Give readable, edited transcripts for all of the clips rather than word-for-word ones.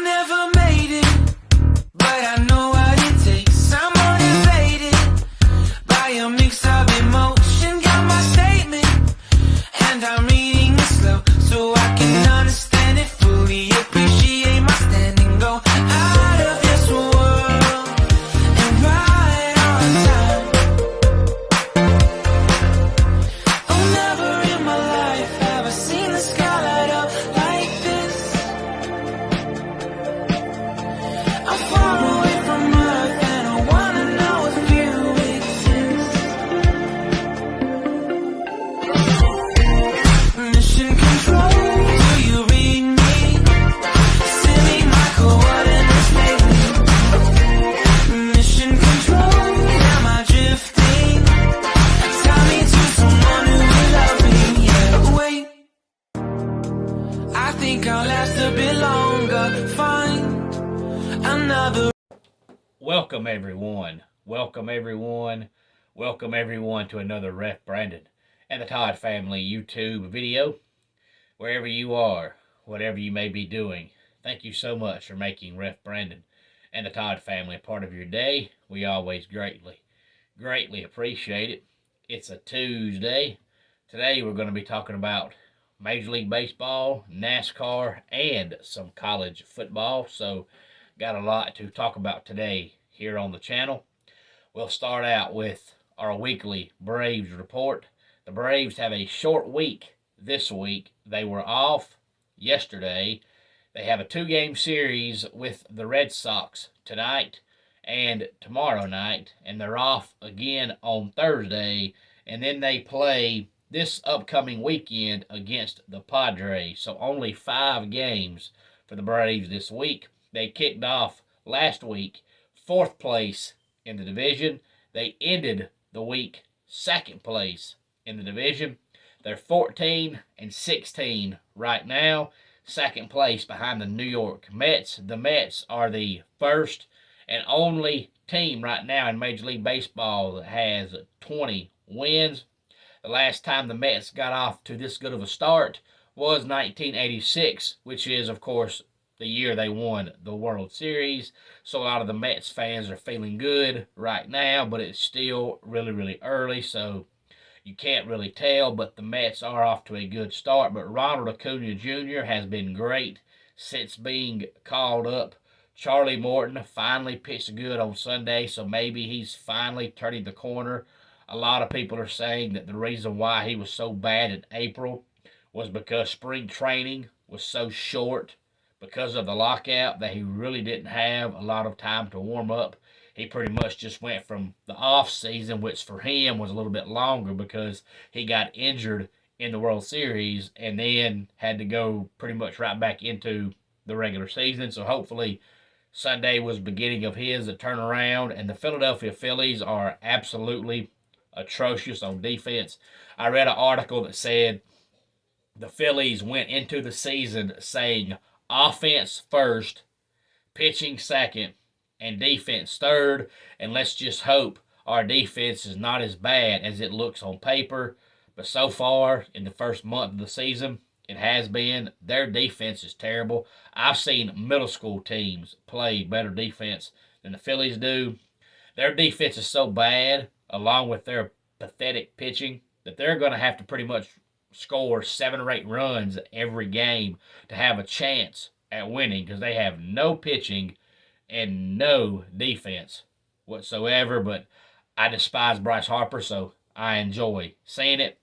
never made it, but I know what it takes. I'm motivated by a mix of emotion. Got my statement, and I'm reading it slow so I can understand it fully. Appreciate my standing, go out of this world and right on time. Oh, never in my life have I seen the sky light up like this. I'm far away from Earth and I wanna know if you exist. Mission control, do you read me? Send me my coordinates lately. Mission control, am I drifting? Tie me to someone who will love me, yeah. Wait, I think I'll last a bit longer. Find another. Welcome everyone. Welcome everyone. Welcome everyone to another Ref Brandon and the Todd family YouTube video. Wherever you are, whatever you may be doing, thank you so much for making Ref Brandon and the Todd family a part of your day. We always greatly appreciate it. It's a Tuesday. Today we're going to be talking about Major League Baseball, NASCAR, and some college football. So got a lot to talk about today here on the channel. We'll start out with our weekly Braves report. The Braves have a short week this week. They were off yesterday. They have a 2-game series with the Red Sox tonight and tomorrow night, and they're off again on Thursday, and then they play this upcoming weekend against the Padres. So only 5 games for the Braves this week. They kicked off last week 4th place in the division. They ended the week 2nd place in the division. They're 14-16 right now. 2nd place behind the New York Mets. The Mets are the first and only team right now in Major League Baseball that has 20 wins. The last time the Mets got off to this good of a start was 1986, which is, of course, the year they won the World Series. So a lot of the Mets fans are feeling good right now, but it's still really early, so you can't really tell. But the Mets are off to a good start. But Ronald Acuna Jr. has been great since being called up. Charlie Morton finally pitched good on Sunday, so maybe he's finally turning the corner. A lot of people are saying that the reason why he was so bad in April was because spring training was so short because of the lockout, that he really didn't have a lot of time to warm up. He pretty much just went from the off season, which for him was a little bit longer because he got injured in the World Series and then had to go pretty much right back into the regular season. So hopefully Sunday was beginning of his turnaround. And the Philadelphia Phillies are absolutely atrocious on defense. I read an article that said the Phillies went into the season saying offense first, pitching second, and defense third. And let's just hope our defense is not as bad as it looks on paper. But so far, in the first month of the season, it has been. Their defense is terrible. I've seen middle school teams play better defense than the Phillies do. Their defense is so bad, along with their pathetic pitching, that they're going to have to pretty much score 7 or 8 runs every game to have a chance at winning, because they have no pitching and no defense whatsoever. But I despise Bryce Harper, so I enjoy seeing it.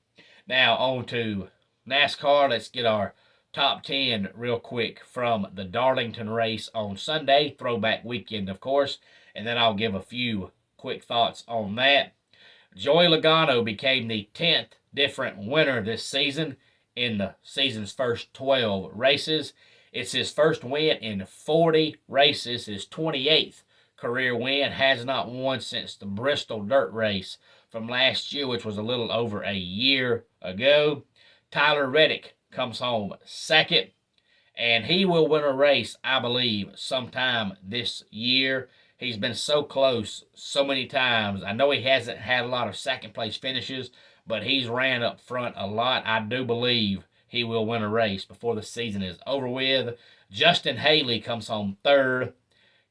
Now on to NASCAR. Let's get our top 10 real quick from the Darlington race on Sunday, throwback weekend of course, and then I'll give a few quick thoughts on that. Joey Logano became the 10th different winner this season in the season's first 12 races. It's his first win in 40 races, his 28th career win. Has not won since the Bristol Dirt Race from last year, which was a little over a year ago. Tyler Reddick comes home second, and he will win a race, I believe, sometime this year. He's been so close so many times. I know he hasn't had a lot of second-place finishes, but he's ran up front a lot. I do believe he will win a race before the season is over with. Justin Haley comes home third.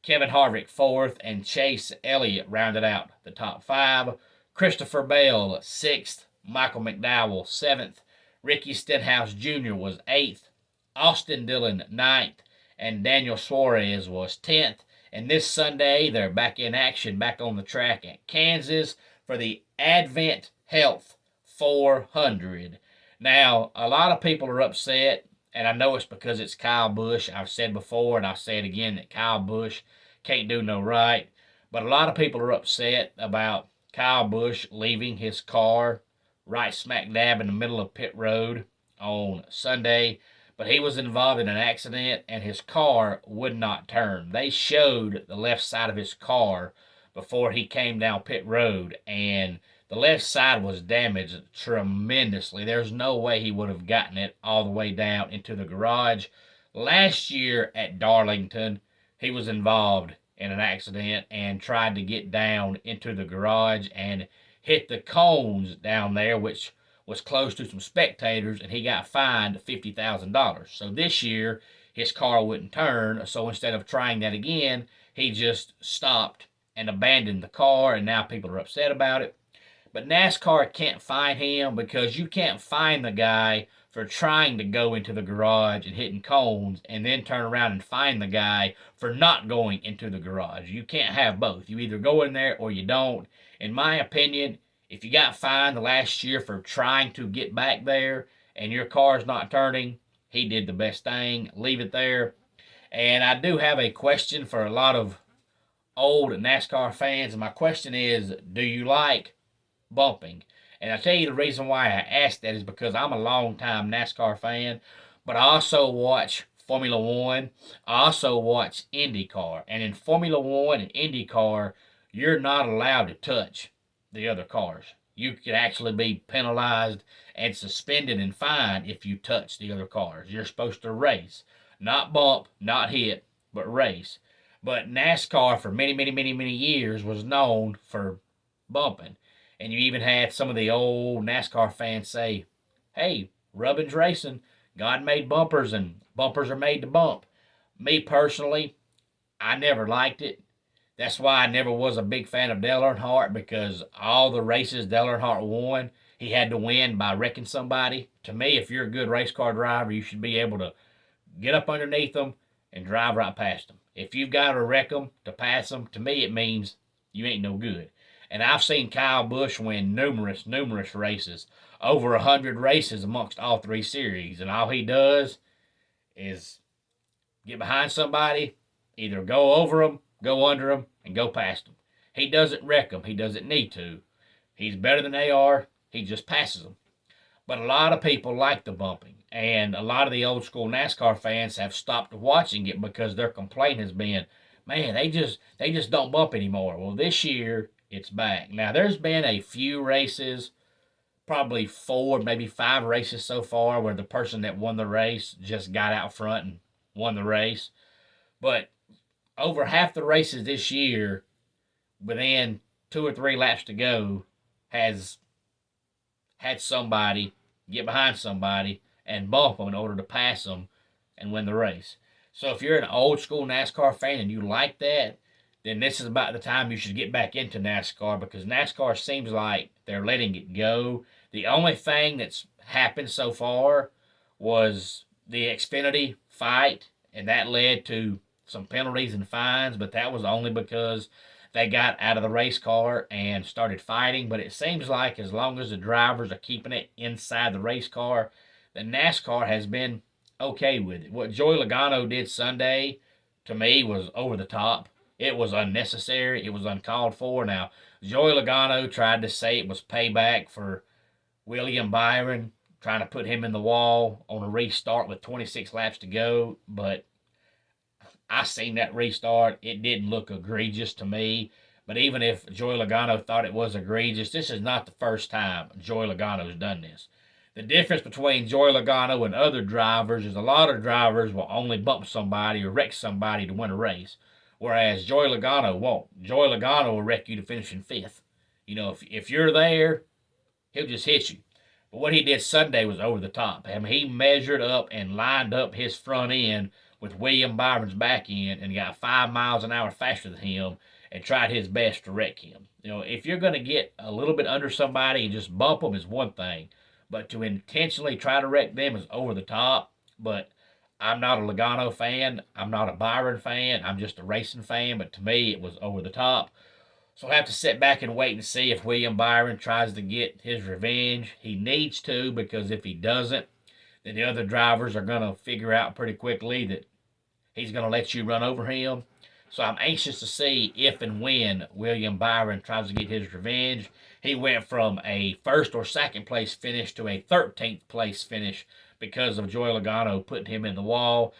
Kevin Harvick fourth, and Chase Elliott rounded out the top five. Christopher Bell sixth, Michael McDowell seventh, Ricky Stenhouse Jr. was eighth, Austin Dillon ninth, and Daniel Suarez was 10th. And this Sunday, they're back in action, back on the track at Kansas for the Advent Health 400. Now, a lot of people are upset, and I know it's because it's Kyle Busch. I've said before, and I'll say it again, that Kyle Busch can't do no right. But a lot of people are upset about Kyle Busch leaving his car right smack dab in the middle of pit road on Sunday. But he was involved in an accident, and his car would not turn. They showed the left side of his car before he came down pit road, and the left side was damaged tremendously. There's no way he would have gotten it all the way down into the garage. Last year at Darlington, he was involved in an accident and tried to get down into the garage and hit the cones down there, which was close to some spectators, and he got fined $50,000. So this year, his car wouldn't turn, so instead of trying that again, he just stopped and abandoned the car, and now people are upset about it. But NASCAR can't fine him because you can't fine the guy for trying to go into the garage and hitting cones and then turn around and fine the guy for not going into the garage. You can't have both. You either go in there or you don't. In my opinion, if you got fined the last year for trying to get back there and your car's not turning, he did the best thing. Leave it there. And I do have a question for a lot of old NASCAR fans. And my question is, do you like bumping? And I tell you the reason why I asked that is because I'm a long-time NASCAR fan, but I also watch Formula One. I also watch IndyCar. And in Formula One and IndyCar, you're not allowed to touch the other cars. You could actually be penalized and suspended and fined if you touch the other cars. You're supposed to race, not bump, not hit, but race. But NASCAR for many years was known for bumping. And you even had some of the old NASCAR fans say, hey, rubbing's racing. God made bumpers, and bumpers are made to bump. Me personally, I never liked it. That's why I never was a big fan of Dale Earnhardt, because all the races Dale Earnhardt won, he had to win by wrecking somebody. To me, if you're a good race car driver, you should be able to get up underneath them and drive right past them. If you've got to wreck them to pass them, to me it means you ain't no good. And I've seen Kyle Busch win numerous races, over 100 races amongst all three series. And all he does is get behind somebody, either go over them, go under them, and go past them. He doesn't wreck them. He doesn't need to. He's better than they are. He just passes them. But a lot of people like the bumping. And a lot of the old school NASCAR fans have stopped watching it because their complaint has been, man, they just don't bump anymore. Well, this year, it's back. Now, there's been a few races, probably 4, maybe 5 races so far, where the person that won the race just got out front and won the race. But over half the races this year, within 2 or 3 laps to go, has had somebody get behind somebody and bump them in order to pass them and win the race. So if you're an old school NASCAR fan and you like that, then this is about the time you should get back into NASCAR, because NASCAR seems like they're letting it go. The only thing that's happened so far was the Xfinity fight, and that led to some penalties and fines, but that was only because they got out of the race car and started fighting. But it seems like as long as the drivers are keeping it inside the race car, the NASCAR has been okay with it. What Joey Logano did Sunday, to me, was over the top. It was unnecessary. It was uncalled for. Now, Joey Logano tried to say it was payback for William Byron, trying to put him in the wall on a restart with 26 laps to go. But I seen that restart. It didn't look egregious to me. But even if Joey Logano thought it was egregious, this is not the first time Joey Logano's done this. The difference between Joey Logano and other drivers is a lot of drivers will only bump somebody or wreck somebody to win a race, whereas Joey Logano won't. Joey Logano will wreck you to finish in 5th. You know, if you're there, he'll just hit you. But what he did Sunday was over the top. I mean, he measured up and lined up his front end with William Byron's back end and got 5 miles an hour faster than him and tried his best to wreck him. You know, if you're going to get a little bit under somebody and just bump them is one thing, but to intentionally try to wreck them is over the top. But I'm not a Logano fan. I'm not a Byron fan. I'm just a racing fan. But to me, it was over the top. So I'll have to sit back and wait and see if William Byron tries to get his revenge. He needs to, because if he doesn't, then the other drivers are going to figure out pretty quickly that he's going to let you run over him. So I'm anxious to see if and when William Byron tries to get his revenge. He went from a first or second place finish to a 13th place finish because of Joey Logano putting him in the wall.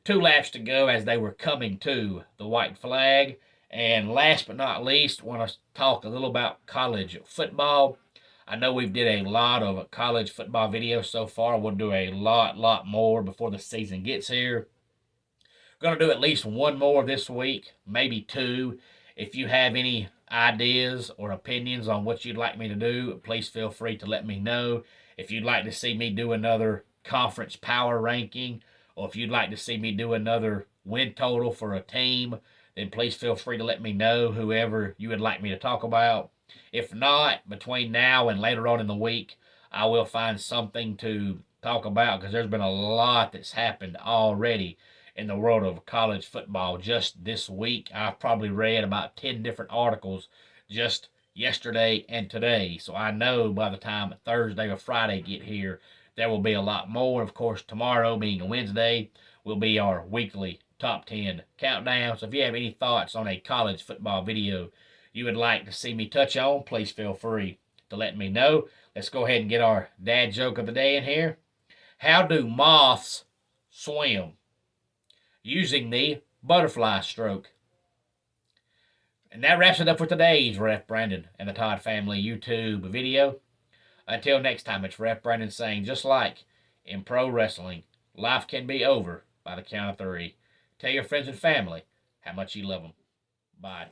2 laps to go as they were coming to the white flag. And last but not least, I want to talk a little about college football. I know we've did a lot of college football videos so far. We'll do a lot more before the season gets here. Going to do at least one more this week, maybe 2. If you have any ideas or opinions on what you'd like me to do, please feel free to let me know. If you'd like to see me do another conference power ranking, or if you'd like to see me do another win total for a team, then please feel free to let me know, whoever you would like me to talk about. If not, between now and later on in the week, I will find something to talk about, because there's been a lot that's happened already in the world of college football just this week. I've probably read about 10 different articles just yesterday and today. So I know by the time Thursday or Friday get here, there will be a lot more. Of course, tomorrow being a Wednesday will be our weekly top 10 countdown. So if you have any thoughts on a college football video you would like to see me touch on, please feel free to let me know. Let's go ahead and get our dad joke of the day in here. How do moths swim? Using the butterfly stroke. And that wraps it up for today's Ref Brandon and the Todd Family YouTube video. Until next time, it's Ref Brandon saying, just like in pro wrestling, life can be over by the count of 3. Tell your friends and family how much you love them. Bye.